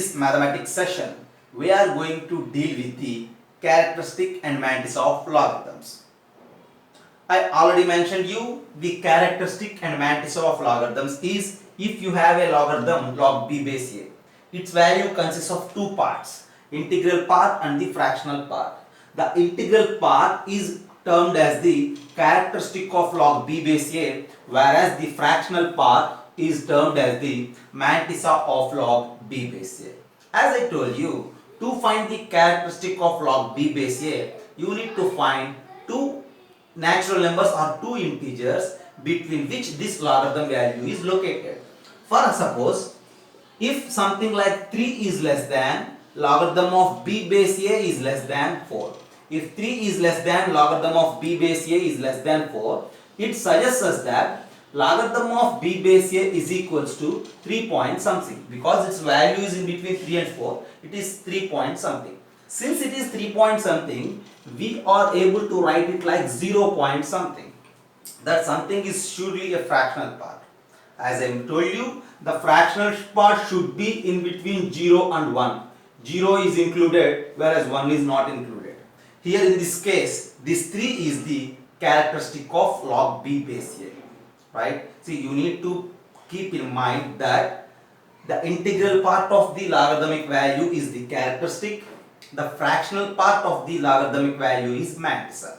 this mathematics session, we are going to deal with the characteristic and mantissa of logarithms. I already mentioned you the characteristic and mantissa of logarithms is if you have a logarithm log b base a, its value consists of two parts, integral part and the fractional part. The integral part is termed as the characteristic of log b base a, whereas the fractional part is termed as the mantissa of log b base a. As I told you, to find the characteristic of log b base a, you need to find two natural numbers or two integers between which this logarithm value is located. For suppose, if something like 3 is less than, logarithm of b base a is less than 4. If 3 is less than, logarithm of b base a is less than 4, it suggests us that logarithm of b base a is equals to 3 point something, because its value is in between 3 and 4, it is 3 point something. Since it is 3 point something, we are able to write it like 0 point something. That something is surely a fractional part. As I told you, the fractional part should be in between 0 and 1. 0 is included, whereas 1 is not included. Here in this case, this 3 is the characteristic of log b base a. Right? See, you need to keep in mind that the integral part of the logarithmic value is the characteristic. The fractional part of the logarithmic value is mantissa.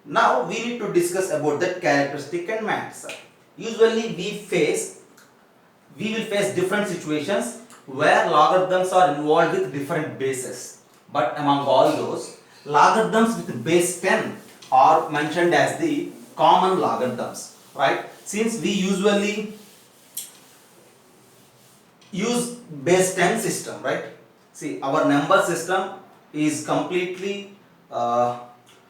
Now we need to discuss about that characteristic and mantissa. Usually we will face different situations where logarithms are involved with different bases. But among all those, logarithms with base 10 are mentioned as the common logarithms, right? Since we usually use base 10 system, right? See, our number system is completely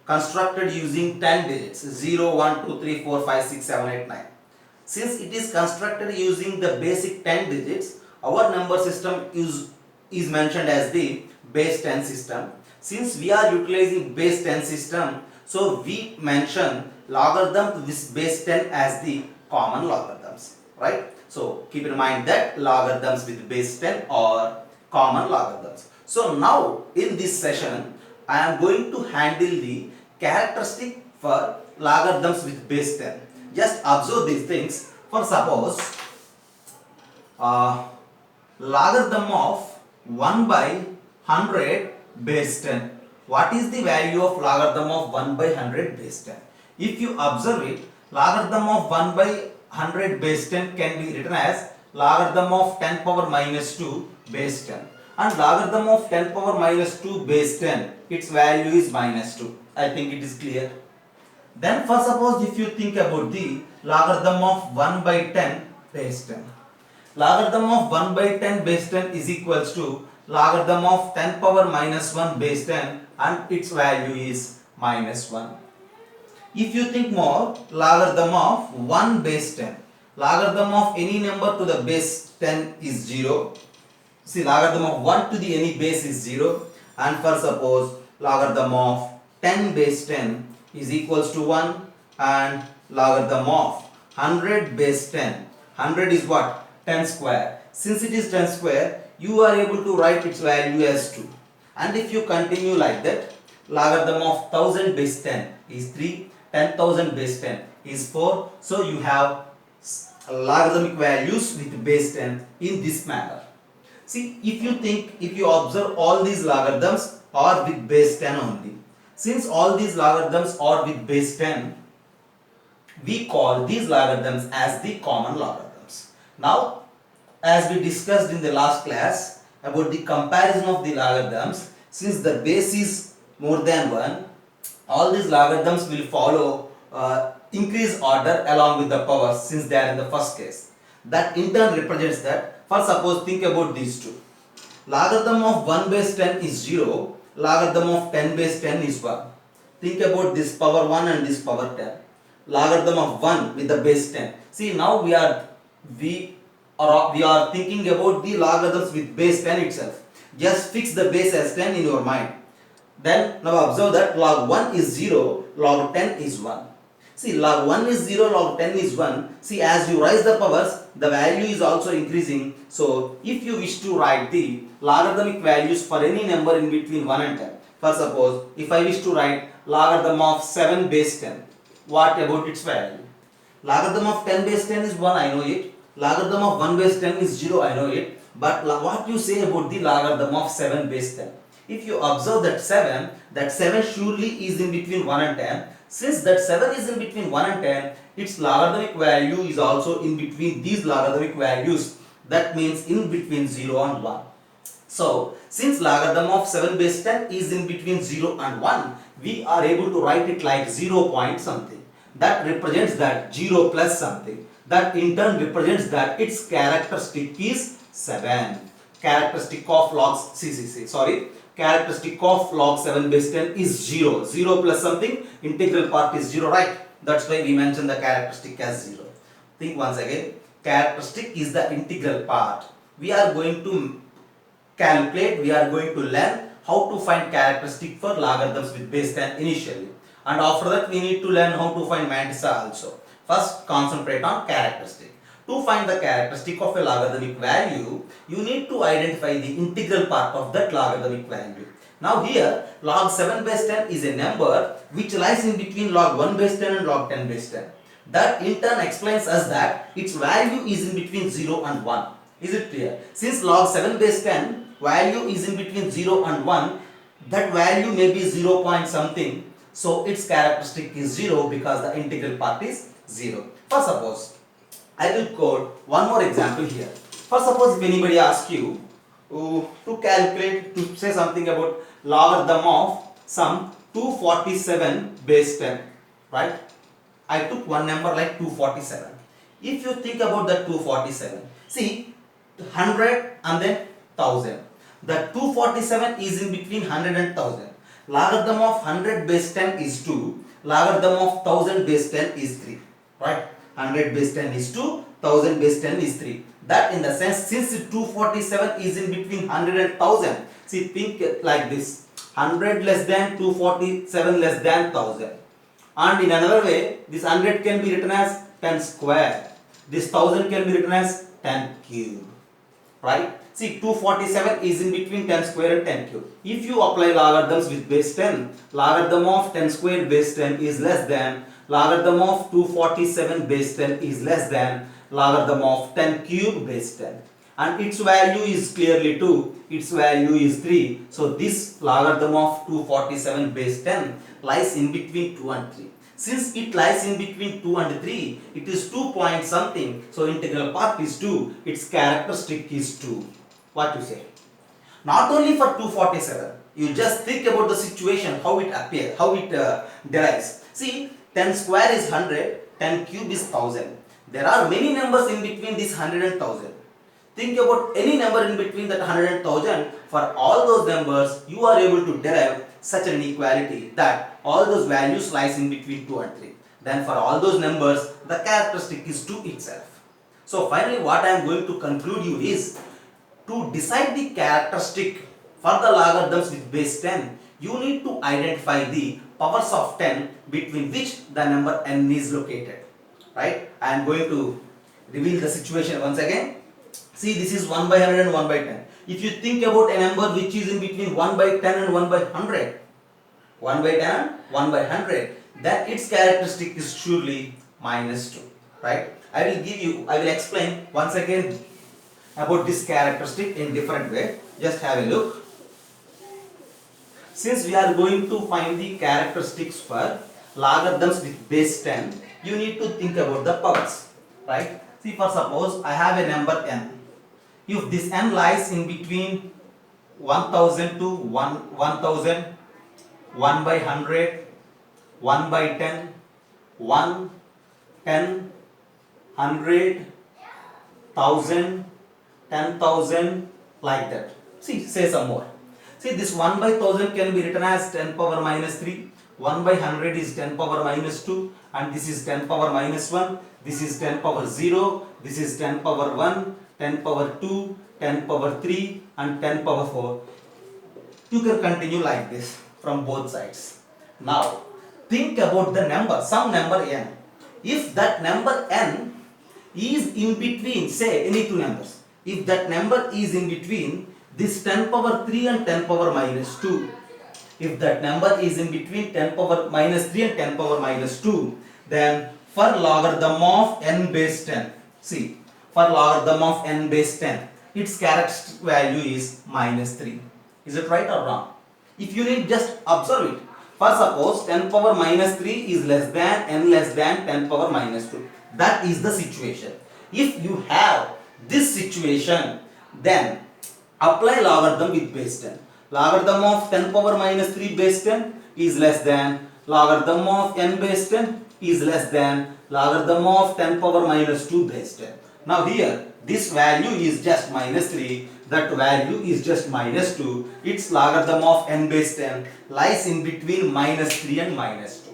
constructed using 10 digits, 0, 1, 2, 3, 4, 5, 6, 7, 8, 9. Since it is constructed using the basic 10 digits, our number system is mentioned as the base 10 system. Since we are utilizing base 10 system, so we mention logarithms with base 10 as the common logarithms, right? So keep in mind that logarithms with base 10 are common logarithms. So now in this session, I am going to handle the characteristic for logarithms with base 10. Just observe these things. For suppose, logarithm of 1 by 100 base 10. What is the value of logarithm of 1 by 100 base 10? If you observe it, logarithm of 1 by 100 base 10 can be written as logarithm of 10 power minus 2 base 10. And logarithm of 10 power minus 2 base 10, its value is minus 2. I think it is clear. Then for suppose if you think about the logarithm of 1 by 10 base 10. Logarithm of 1 by 10 base 10 is equals to logarithm of 10 power minus 1 base 10 and its value is minus 1. If you think more, logarithm of 1 base 10. Logarithm of any number to the base 10 is 0. See, logarithm of 1 to the any base is 0, and for suppose logarithm of 10 base 10 is equals to 1, and logarithm of 100 base 10. 100 is what? 10 square. Since it is 10 square, you are able to write its value as 2. And if you continue like that, logarithm of 1000 base 10 is 3, 10,000 base 10 is 4. So you have logarithmic values with base 10 in this manner. See, if you observe all these logarithms are with base 10 only. Since all these logarithms are with base 10, we call these logarithms as the common logarithms. Now, as we discussed in the last class about the comparison of the logarithms, since the base is more than 1, all these logarithms will follow increased order along with the powers since they are in the first case. That in turn represents that. For suppose think about these two. Logarithm of 1 base 10 is 0. Logarithm of 10 base 10 is 1. Think about this power 1 and this power 10. Logarithm of 1 with the base 10. See, now we are thinking about the logarithms with base 10 itself. Just fix the base as 10 in your mind. Then now observe that log 1 is 0, log 10 is 1. See, log 1 is 0, log 10 is 1. See, as you rise the powers, the value is also increasing. So, if you wish to write the logarithmic values for any number in between 1 and 10. For suppose, if I wish to write logarithm of 7 base 10, what about its value? Logarithm of 10 base 10 is 1, I know it. Logarithm of 1 base 10 is 0, I know it. But what you say about the logarithm of 7 base 10? If you observe that 7 surely is in between 1 and 10. Since that 7 is in between 1 and 10, its logarithmic value is also in between these logarithmic values. That means in between 0 and 1. So, since logarithm of 7 base 10 is in between 0 and 1, we are able to write it like 0 point something. That represents that 0 plus something. That in turn represents that its characteristic is 7. Characteristic of characteristic of log 7 base 10 is 0. 0 plus something, integral part is 0, right? That's why we mention the characteristic as 0. Think once again, characteristic is the integral part. We are going to calculate, we are going to learn how to find characteristic for logarithms with base 10 initially. And after that we need to learn how to find mantissa also. First concentrate on characteristic. To find the characteristic of a logarithmic value, you need to identify the integral part of that logarithmic value. Now here, log 7 base 10 is a number which lies in between log 1 base 10 and log 10 base 10. That in turn explains us that its value is in between 0 and 1. Is it clear? Since log 7 base 10 value is in between 0 and 1, that value may be 0 point something. So its characteristic is 0 because the integral part is 0. For suppose, I will quote one more example here. For suppose if anybody asks you to calculate, to say something about logarithm of some 247 base 10, right? I took one number like 247. If you think about the 247, see 100 and then 1000. The 247 is in between 100 and 1000. Logarithm of 100 base 10 is 2. Logarithm of 1000 base 10 is 3. Right? 100 base 10 is 2. 1000 base 10 is 3. That in the sense, since 247 is in between 100 and 1000. See, think like this. 100 less than 247 less than 1000. And in another way, this 100 can be written as 10 square. This 1000 can be written as 10 cube. Right? See, 247 is in between 10 square and 10 cube. If you apply logarithms with base 10, logarithm of 10 square base 10 is less than, logarithm of 247 base 10 is less than logarithm of 10 cube base 10. And its value is clearly 2, its value is 3. So this logarithm of 247 base 10 lies in between 2 and 3. Since it lies in between 2 and 3, it is 2 point something. So integral part is 2, its characteristic is 2. What you say? Not only for 247, you just think about the situation, how it appears, how it derives. See, 10 square is 100, 10 cube is 1000. There are many numbers in between this 100 and 1000. Think about any number in between that 100 and 1000. For all those numbers, you are able to derive such an inequality that all those values lies in between 2 and 3. Then for all those numbers, the characteristic is 2 itself. So finally what I am going to conclude you is, to decide the characteristic for the logarithms with base 10, you need to identify the powers of 10 between which the number n is located. Right? I am going to reveal the situation once again. See, this is 1 by 100 and 1 by 10. If you think about a number which is in between 1 by 10 and 1 by 100, 1 by 10 and 1 by 100, then its characteristic is surely minus 2. Right? I will explain once again about this characteristic in different way. Just have a look. Since we are going to find the characteristics for logarithms with base 10, you need to think about the powers. Right? See, for suppose I have a number n. If this n lies in between 1000 to 1000, 1 by 100, 1 by 10, 1, 10, 100, 1000, 10,000, like that. See, say some more. See, this 1 by 1000 can be written as 10 power minus 3. 1 by 100 is 10 power minus 2. And this is 10 power minus 1. This is 10 power 0. This is 10 power 1. 10 power 2. 10 power 3. And 10 power 4. You can continue like this from both sides. Now, think about the number, some number n. If that number n is in between, say any two numbers, if that number is in between this 10 power 3 and 10 power minus 2, if that number is in between 10 power minus 3 and 10 power minus 2, then for logarithm of n base 10, see, for logarithm of n base 10, its characteristic value is minus 3. Is it right or wrong? If you need, just observe it. For suppose 10 power minus 3 is less than n less than 10 power minus 2. That is the situation. If you have this situation, then apply logarithm with base 10. Logarithm of 10 power minus 3 base 10 is less than logarithm of n base 10 is less than logarithm of 10 power minus 2 base 10. Now here, this value is just minus 3, that value is just minus 2. Its logarithm of n base 10 lies in between minus 3 and minus 2.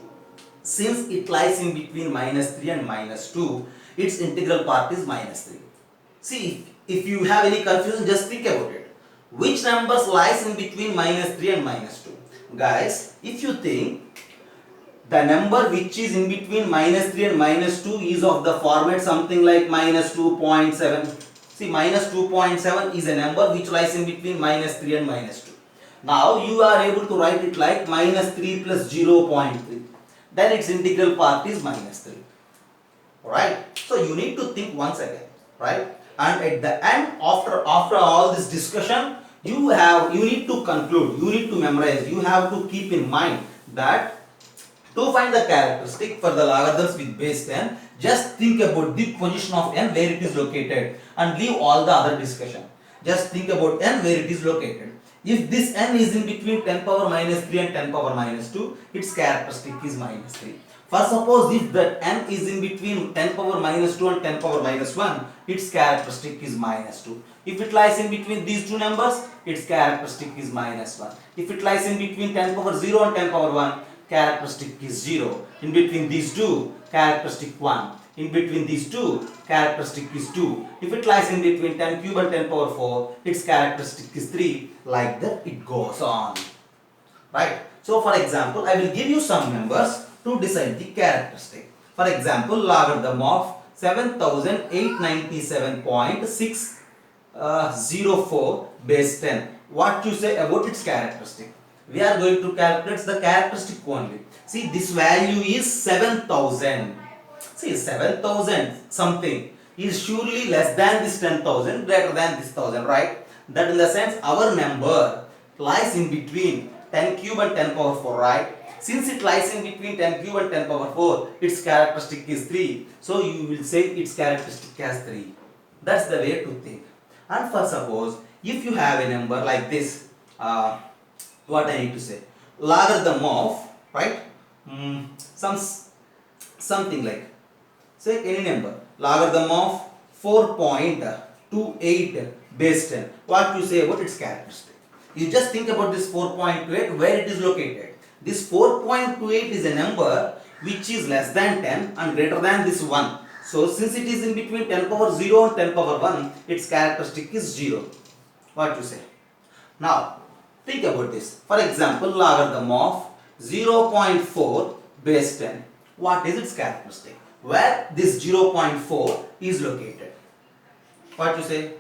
Since it lies in between minus 3 and minus 2, its integral part is minus 3. See, if you have any confusion, just think about it. Which numbers lies in between minus 3 and minus 2? Guys, if you think the number which is in between minus 3 and minus 2 is of the format something like minus 2.7. See, minus 2.7 is a number which lies in between minus 3 and minus 2. Now you are able to write it like minus 3 plus 0.3. Then its integral part is minus 3. Right? So you need to think once again. Right? And at the end, after all this discussion, you need to conclude, you need to memorize, you have to keep in mind that to find the characteristic for the logarithms with base 10, just think about the position of n where it is located and leave all the other discussion. Just think about n where it is located. If this n is in between 10 power minus 3 and 10 power minus 2, its characteristic is minus 3. For suppose if that n is in between 10 power minus 2 and 10 power minus 1, its characteristic is minus 2. If it lies in between these two numbers, its characteristic is minus 1. If it lies in between 10 power 0 and 10 power 1, characteristic is 0. In between these two, characteristic 1. In between these two, characteristic is 2. If it lies in between 10 cube and 10 power 4, its characteristic is 3. Like that it goes on. Right? So for example, I will give you some numbers to decide the characteristic. For example, logarithm of 7887.604 base 10. What you say about its characteristic? We are going to calculate the characteristic only. See, this value is 7000. See, 7000 something is surely less than this 10,000, greater than this 1000, right? That in the sense our number lies in between 10 cube and 10 power 4, right? Since it lies in between 10 cube and 10 power 4, its characteristic is 3. So you will say its characteristic as 3. That's the way to think. And for suppose, if you have a number like this, what I need to say? Logarithm of, right? Something like, say any number. Logarithm of 4.28 base 10. What you say about its characteristic? You just think about this 4.28, where it is located. This 4.28 is a number which is less than 10 and greater than this 1. So since it is in between 10 power 0 and 10 power 1, its characteristic is 0. What you say? Now, think about this. For example, logarithm of 0.4 base 10. What is its characteristic? Where this 0.4 is located. What you say?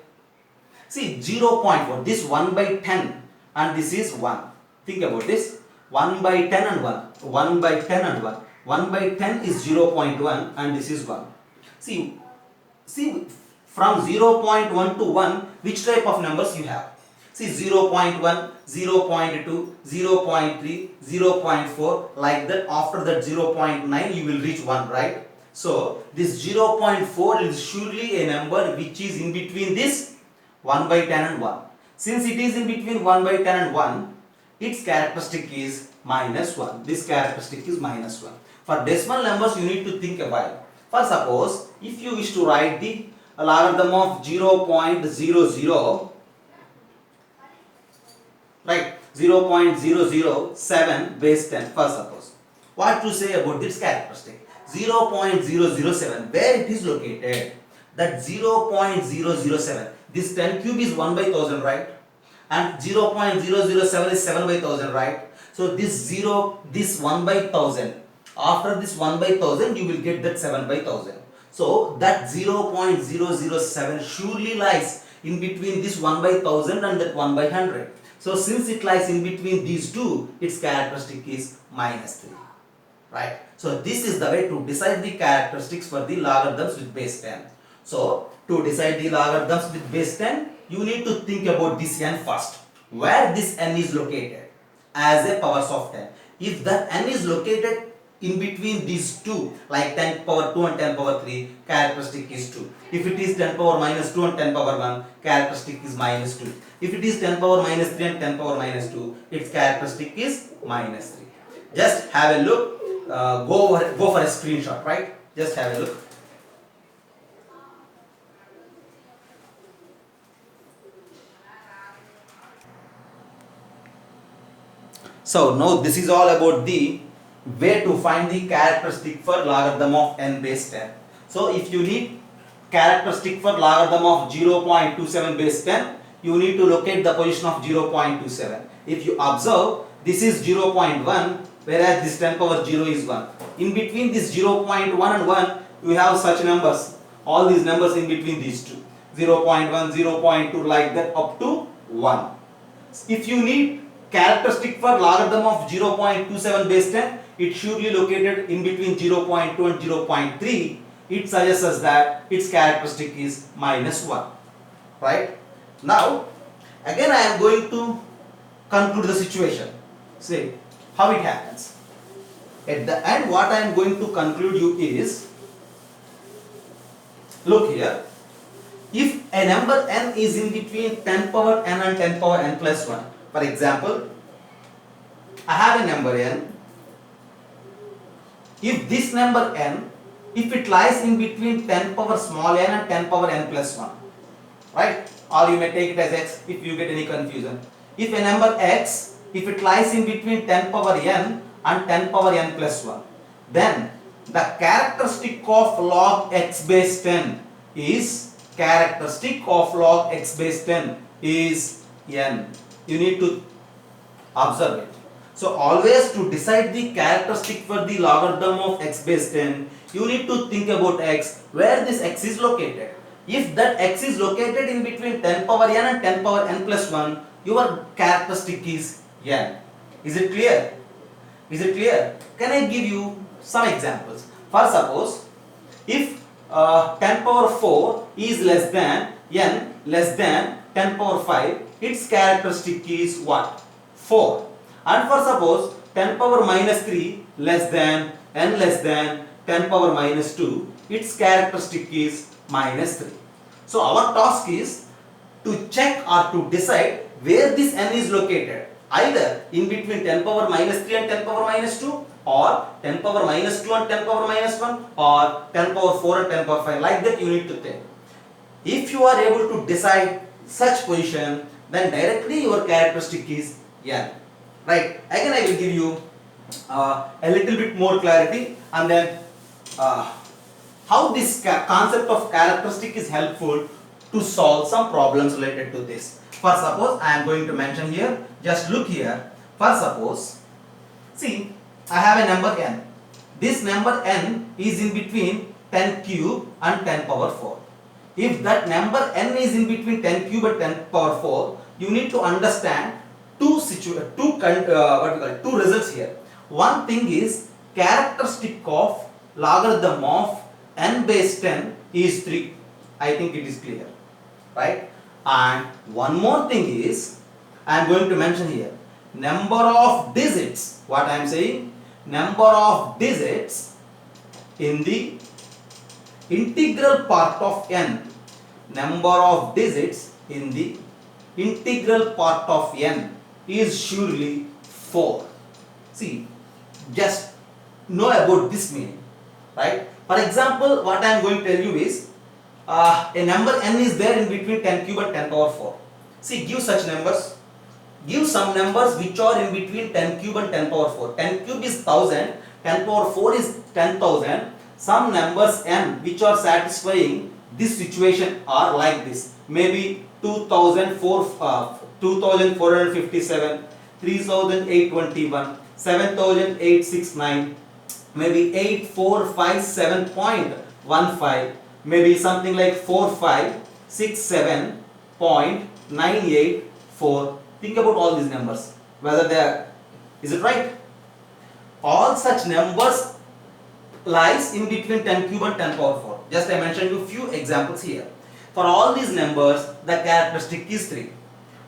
See, 0.4, this 1 by 10 and this is 1. Think about this. 1 by 10 and 1. 1 by 10 and 1. 1 by 10 is 0.1 and this is 1. See from 0.1 to 1, which type of numbers you have? See, 0.1, 0.2, 0.3, 0.4, like that. After that 0.9 you will reach 1, right? So this 0.4 is surely a number which is in between this 1 by 10 and 1. Since it is in between 1 by 10 and 1, its characteristic is minus 1. This characteristic is minus 1. For decimal numbers, you need to think a while. For suppose, if you wish to write the logarithm of 0.00, right, 0.007 base 10, for suppose. What to say about this characteristic? 0.007, where it is located? That 0.007, this 10 cube is 1 by 1000, right? And 0.007 is 7 by 1000, right? So this 1 by 1000, After this 1 by 1000, you will get that 7 by 1000. So that 0.007 surely lies in between this 1 by 1000 and that 1 by 100. So since it lies in between these two, its characteristic is -3. Right? So this is the way to decide the characteristics for the logarithms with base 10. So to decide the logarithms with base 10, you need to think about this n first. Where this n is located as a powers of 10. If that n is located in between these two, like 10 power 2 and 10 power 3, characteristic is 2. If it is 10 power minus 2 and 10 power 1, characteristic is -2. If it is 10 power minus 3 and 10 power minus 2, its characteristic is -3. Just have a look. Go for a screenshot, right? Just have a look. So now this is all about the way to find the characteristic for logarithm of n base 10. So if you need characteristic for logarithm of 0.27 base 10, you need to locate the position of 0.27. If you observe, this is 0.1, whereas this 10 power 0 is 1. In between this 0.1 and 1, you have such numbers. All these numbers in between these two. 0.1, 0.2, like that up to 1. If you need characteristic for logarithm of 0.27 base 10, it should be located in between 0.2 and 0.3. It suggests us that its characteristic is -1. Right? Now, again I am going to conclude the situation. See how it happens. At the end, what I am going to conclude you is, look here. If a number n is in between 10 power n and 10 power n plus 1, for example, I have a number n. If this number n, if it lies in between 10 power small n and 10 power n plus 1, right? Or you may take it as x if you get any confusion. If a number x, if it lies in between 10 power n and 10 power n plus 1, then the characteristic of log x base 10 is characteristic of log x base 10 is n. You need to observe it. So always to decide the characteristic for the logarithm of x base 10, you need to think about x, where this x is located. If that x is located in between 10 power n and 10 power n plus 1, your characteristic is n. Is it clear? Is it clear? Can I give you some examples? For suppose, if 10 power 4 is less than n less than 10 power 5, its characteristic is what? 4. And for suppose 10 power minus 3 less than n less than 10 power minus 2, its characteristic is -3. So our task is to check or to decide where this n is located, either in between 10 power minus 3 and 10 power minus 2, or 10 power minus 2 and 10 power minus 1, or 10 power 4 and 10 power 5. Like that you need to think. If you are able to decide such position, then directly your characteristic is n. Right? Again I will give you a little bit more clarity, and then how this concept of characteristic is helpful to solve some problems related to this. For suppose I am going to mention here, just look here. For suppose, see, I have a number n. This number n is in between 10 cube and 10 power 4. If that number n is in between 10 cube and 10 power 4, you need to understand two results here. One thing is characteristic of logarithm of n base 10 is 3. I think it is clear, right? And one more thing is, I am going to mention here, number of digits. What I am saying, number of digits in the integral part of n. Number of digits in the integral part of n is surely 4. See, just know about this meaning, right? For example, what I am going to tell you is, a number n is there in between 10 cube and 10 power 4. See, give such numbers. Give some numbers which are in between 10 cube and 10 power 4. 10 cube is 1000, 10 power 4 is 10,000. Some numbers n which are satisfying this situation are like this. Maybe 2457, 3821, 7869, maybe 8457.15, maybe something like 4567.984. Think about all these numbers, whether they are, is it right? All such numbers lies in between 10 cube and 10 power 4. Just I mentioned you few examples here. For all these numbers, the characteristic is 3.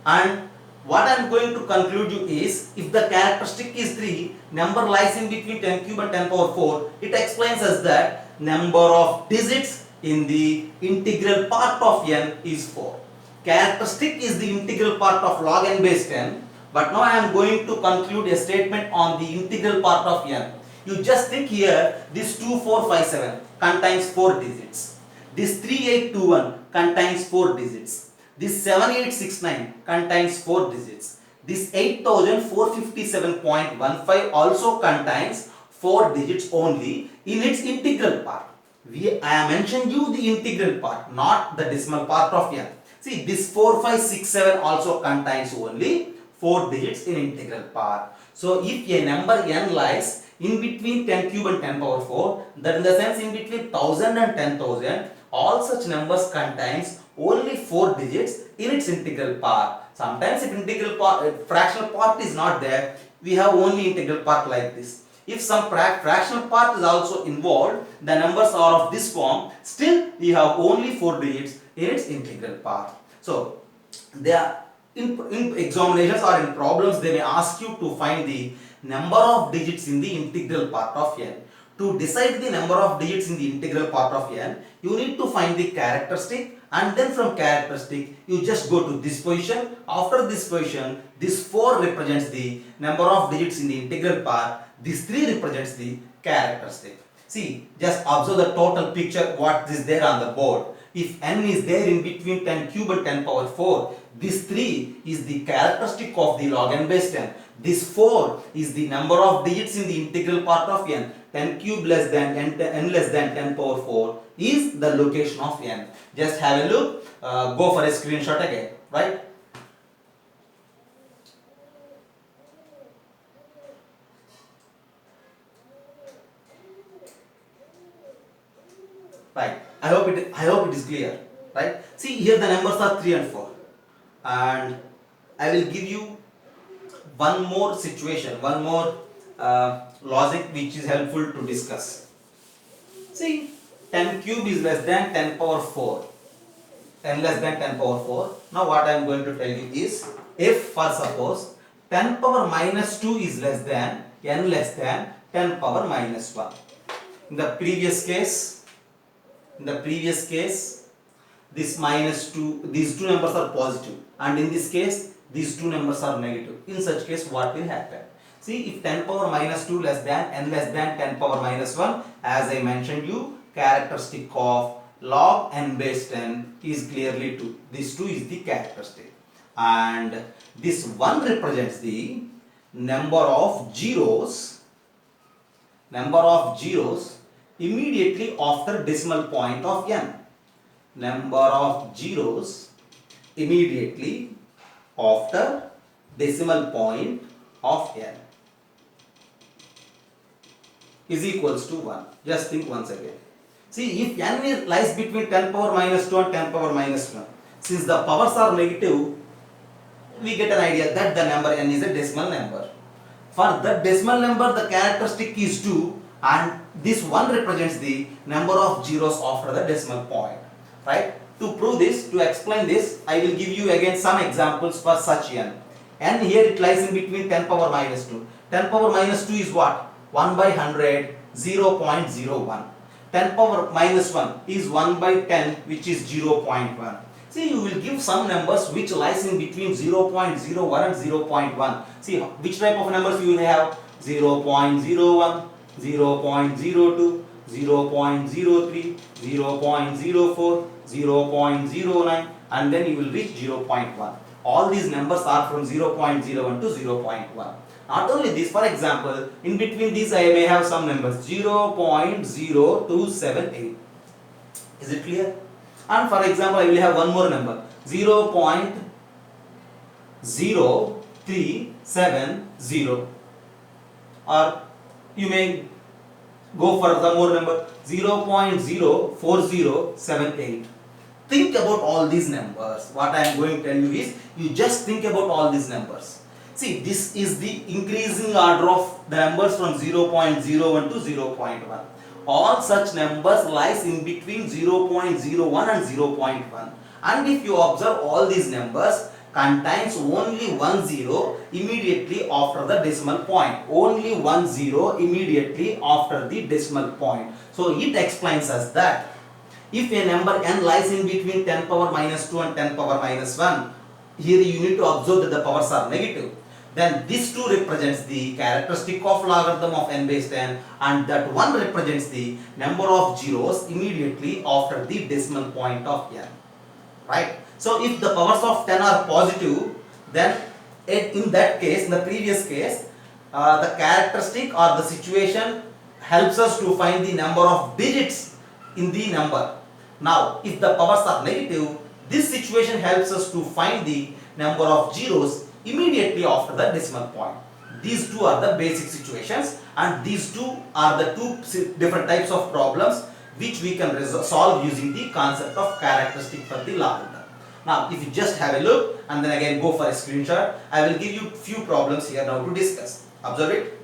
And what I am going to conclude you is, if the characteristic is 3, number lies in between 10 cube and 10 power 4, it explains us that number of digits in the integral part of n is 4. Characteristic is the integral part of log n base 10, but now I am going to conclude a statement on the integral part of n. You just think here, this 2457 contains 4 digits. This 3821 contains 4 digits. This 7869 contains 4 digits. This 8457.15 also contains 4 digits only in its integral part. I have mentioned you the integral part, not the decimal part of n. See, this 4567 also contains only 4 digits in integral part. So, if a number n lies in between 10 cube and 10 power 4, that in the sense in between 1000 and 10,000, all such numbers contains only 4 digits in its integral part. Sometimes if integral part, fractional part is not there, we have only integral part like this. If some fractional part is also involved, the numbers are of this form, still we have only 4 digits in its integral part. So, they are in examinations or in problems, they may ask you to find the number of digits in the integral part of n. To decide the number of digits in the integral part of n, you need to find the characteristic, and then from characteristic you just go to this position. After this position, this 4 represents the number of digits in the integral part, this 3 represents the characteristic. See, just observe the total picture what is there on the board. If n is there in between 10 cube and 10 power 4, this 3 is the characteristic of the log n base 10. This 4 is the number of digits in the integral part of n. 10 cube less than n less than 10 power 4 is the location of n. Just have a look, go for a screenshot again, right? Right. I hope it is clear, right? See, here the numbers are 3 and 4, and I will give you one more situation, one more logic which is helpful to discuss. See, 10 cube is less than 10 power 4, 10 less than 10 power 4. Now what I am going to tell you is, if for suppose 10 power minus 2 is less than n less than 10 power minus 1. In the previous case, this minus 2, these two numbers are positive, and in this case these two numbers are negative. In such case, what will happen? See, if 10 power minus 2 less than n less than 10 power minus 1, as I mentioned you, characteristic of log n base 10 is clearly 2. This 2 is the characteristic, and this 1 represents the number of zeros immediately after decimal point of n. Number of zeros immediately after decimal point of n is equals to 1. Just think once again. See, if n lies between 10 power minus 2 and 10 power minus 1, since the powers are negative, we get an idea that the number n is a decimal number. For that decimal number, the characteristic is 2, and this 1 represents the number of zeros after the decimal point, right? To prove this, to explain this, I will give you again some examples for such n. N here it lies in between 10 power minus 2. 10 power minus 2 is what? 1 by 100, 0.01. 10 power minus 1 is 1 by 10, which is 0.1. See, you will give some numbers which lies in between 0.01 and 0.1. See, which type of numbers you will have? 0.01, 0.02, 0.03, 0.04, 0.09, and then you will reach 0.1. All these numbers are from 0.01 to 0.1. Not only this, for example, in between these I may have some numbers 0.0278. Is it clear? And for example, I will have one more number 0.0370, or you may Go for the more number 0.04078. Think about all these numbers. What I am going to tell you is, you just think about all these numbers. See, this is the increasing order of the numbers from 0.01 to 0.1. All such numbers lies in between 0.01 and 0.1. And if you observe, all these numbers contains only one zero immediately after the decimal point. Only one zero immediately after the decimal point. So it explains us that if a number n lies in between 10 power minus 2 and 10 power minus 1, here you need to observe that the powers are negative. Then this 2 represents the characteristic of logarithm of n base 10, and that 1 represents the number of zeros immediately after the decimal point of n. Right? So if the powers of 10 are positive, then in that case, in the previous case, the characteristic or the situation helps us to find the number of digits in the number. Now, if the powers are negative, this situation helps us to find the number of zeros immediately after the decimal point. These two are the basic situations, and these two are the two different types of problems which we can solve using the concept of characteristic for the logarithm. Now, if you just have a look and then again go for a screenshot, I will give you few problems here now to discuss. Observe it.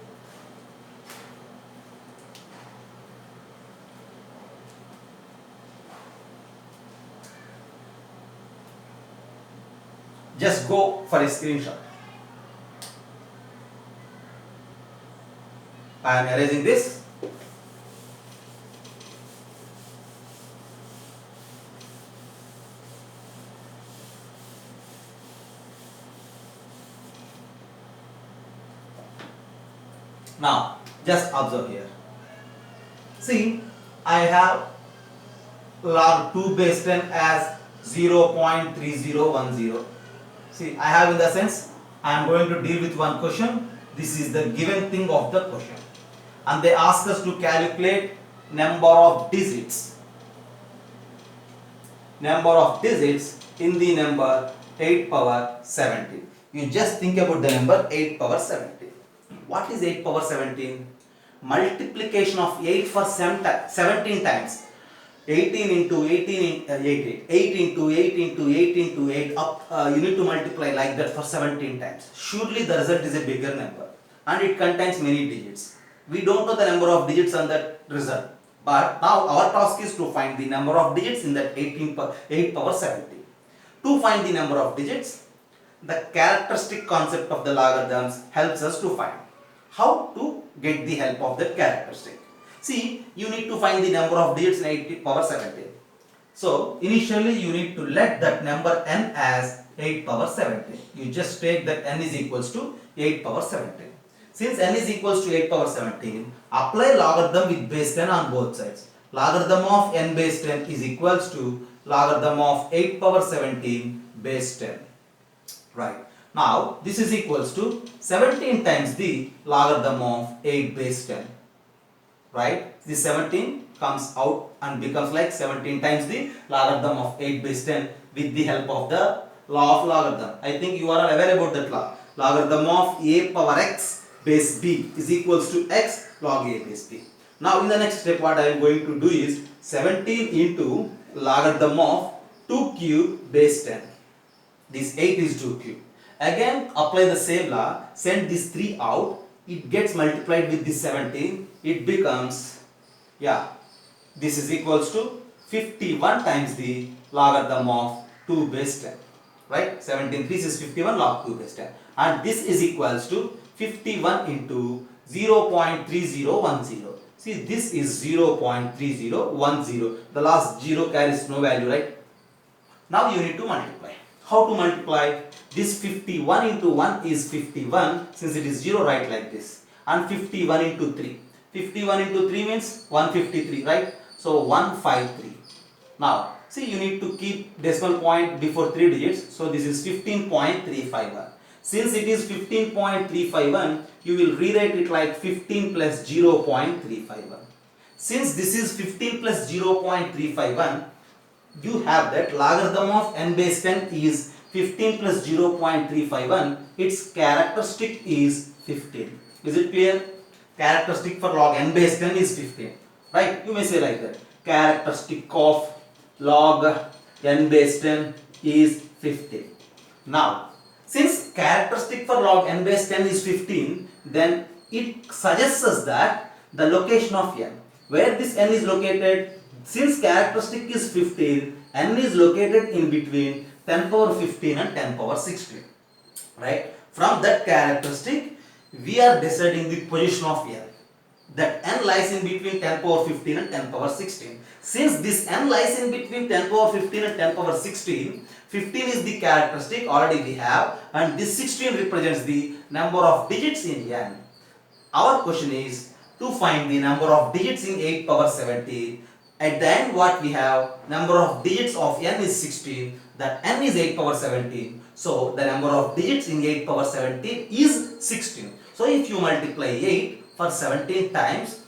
Just go for a screenshot. I am erasing this. Now, just observe here. See, I have log 2 base 10 as 0.3010. See, I have, in the sense, I am going to deal with one question. This is the given thing of the question. And they ask us to calculate number of digits. Number of digits in the number 8 power 17. You just think about the number 8 power 17. What is 8 power 17? Multiplication of 8 for 17 times. 18 into 18, 8 into 8 into 8 into 8 up, you need to multiply like that for 17 times. Surely the result is a bigger number, and it contains many digits. We don't know the number of digits on that result, but now our task is to find the number of digits in that 8 power 17. To find the number of digits, the characteristic concept of the logarithms helps us to find. How to get the help of that characteristic? See, you need to find the number of digits in 8 power 17. So, initially you need to let that number n as 8 power 17. You just take that n is equals to 8 power 17. Since n is equals to 8 power 17, apply logarithm with base 10 on both sides. Logarithm of n base 10 is equals to logarithm of 8 power 17 base 10. Right. Now, this is equals to 17 times the logarithm of 8 base 10. Right? This 17 comes out and becomes like 17 times the logarithm of 8 base 10 with the help of the law of logarithm. I think you are aware about that law. Logarithm of a power x base b is equals to x log a base b. Now, in the next step, what I am going to do is 17 into logarithm of 2 cube base 10. This 8 is 2 cube. Again, apply the same law, send this 3 out, it gets multiplied with this 17, it becomes, this is equals to 51 times the logarithm of 2 base 10, right? 17 3 is 51 log 2 base 10, and this is equals to 51 into 0.3010. See, this is 0.3010, the last 0 carries no value, right? Now you need to multiply. How to multiply? This 51 into 1 is 51, since it is 0, write like this, and 51 into 3. 51 into 3 means 153, right? So 153. Now, see, you need to keep decimal point before 3 digits, so this is 15.351. Since it is 15.351, you will rewrite it like 15 plus 0.351. Since this is 15 plus 0.351, you have that logarithm of n base 10 is 15 plus 0.351, its characteristic is 15. Is it clear? characteristic for log n base 10 is 15, right? You may say like that, characteristic of log n base 10 is 15. Now, since characteristic for log n base 10 is 15, then it suggests us that the location of n, where this n is located, since characteristic is 15, n is located in between 10 power 15 and 10 power 16, right? From that characteristic, we are deciding the position of n. That n lies in between 10 power 15 and 10 power 16. Since this n lies in between 10 power 15 and 10 power 16, 15 is the characteristic already we have, and this 16 represents the number of digits in n. Our question is to find the number of digits in 8 power 17. At the end what we have, number of digits of n is 16, that n is 8 power 17. So the number of digits in 8 power 17 is 16. So if you multiply 8 for 17 times,